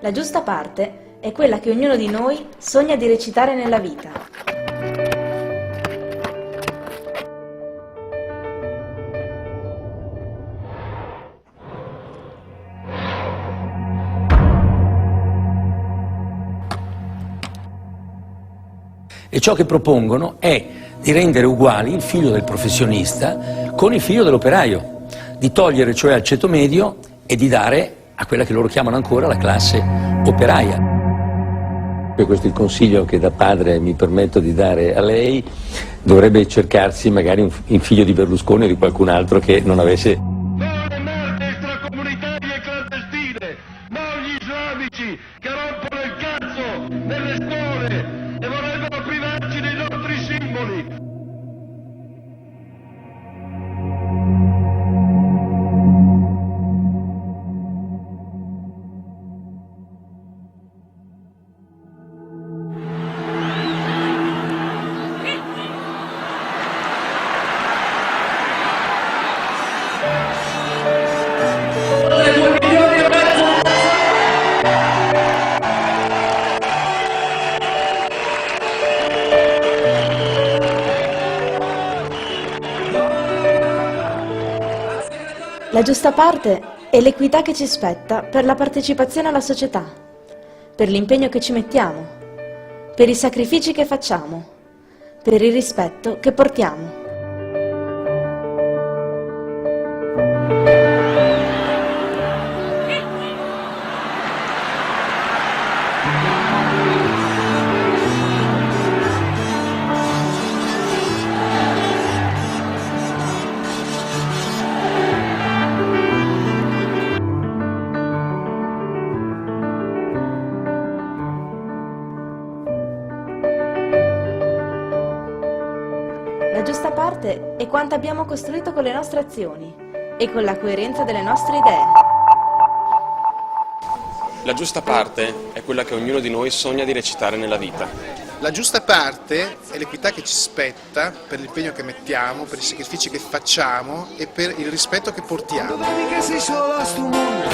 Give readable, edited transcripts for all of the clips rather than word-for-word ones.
La giusta parte è quella che ognuno di noi sogna di recitare nella vita. E ciò che propongono è di rendere uguali il figlio del professionista con il figlio dell'operaio, di togliere cioè al ceto medio e di dare a quella che loro chiamano ancora la classe operaia. E questo è il consiglio che da padre mi permetto di dare a lei: dovrebbe cercarsi magari un figlio di Berlusconi o di qualcun altro che non avesse... Buone merde extracomunitarie e clandestine, mogli islamici che rompono il cazzo nelle scuole e vorrebbero privarci dei nostri simboli. La giusta parte è l'equità che ci spetta per la partecipazione alla società, per l'impegno che ci mettiamo, per i sacrifici che facciamo, per il rispetto che portiamo. La giusta parte è quanto abbiamo costruito con le nostre azioni e con la coerenza delle nostre idee. La giusta parte è quella che ognuno di noi sogna di recitare nella vita. La giusta parte è l'equità che ci spetta per l'impegno che mettiamo, per i sacrifici che facciamo e per il rispetto che portiamo. Quando vedi che sei solo a sto mondo,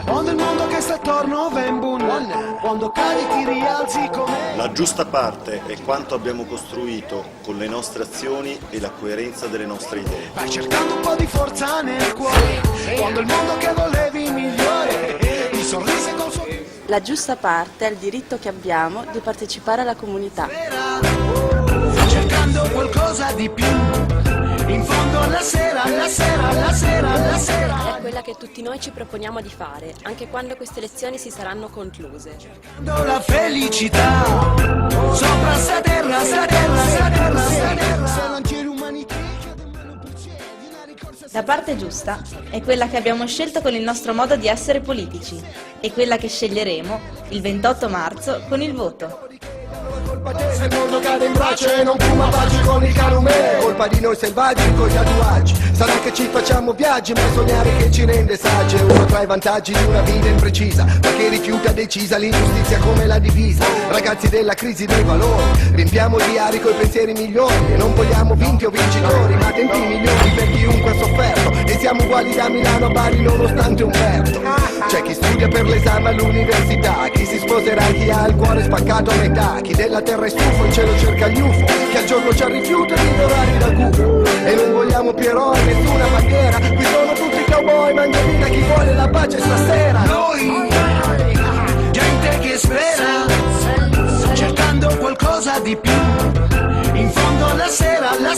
quando il mondo che sta attorno va in bun, quando cadi ti rialzi come... La giusta parte è quanto abbiamo costruito con le nostre azioni e la coerenza delle nostre idee. Vai cercando un po' di forza nel cuore, quando il mondo che volevi migliore, il sorriso e col suo... La giusta parte è il diritto che abbiamo di partecipare alla comunità. Cercando qualcosa di più, in fondo alla sera, alla sera, alla sera, alla sera. È quella che tutti noi ci proponiamo di fare, anche quando queste lezioni si saranno concluse. Cercando la felicità, sopra sta terra, sta terra, sta terra, sta terra. La parte giusta è quella che abbiamo scelto con il nostro modo di essere politici e quella che sceglieremo il 28 marzo con il voto. Se il mondo cade in braccio e non fuma pace con il calume, colpa di noi selvaggi con gli tatuaggi. Sarà che ci facciamo viaggi, ma è sognare che ci rende saggi. È uno tra i vantaggi di una vita imprecisa, ma che rifiuta decisa l'ingiustizia come la divisa. Ragazzi della crisi dei valori, riempiamo il diario coi pensieri migliori e non vogliamo vinti o vincitori, ma tempi migliori per chiunque ha sofferto. E siamo uguali da Milano a Bari nonostante Umberto. C'è chi studia per l'esame all'università, chi si sposerà, chi ha il cuore spaccato a metà, chi della terra è stufo, in cielo cerca gli UFO, che al giorno c'ha rifiuto di dorare da cubo. E non vogliamo più eroi, nessuna bandiera, qui sono tutti cowboy, mangiamina chi vuole la pace stasera. Noi, gente che spera, cercando qualcosa di più, in fondo alla sera, alla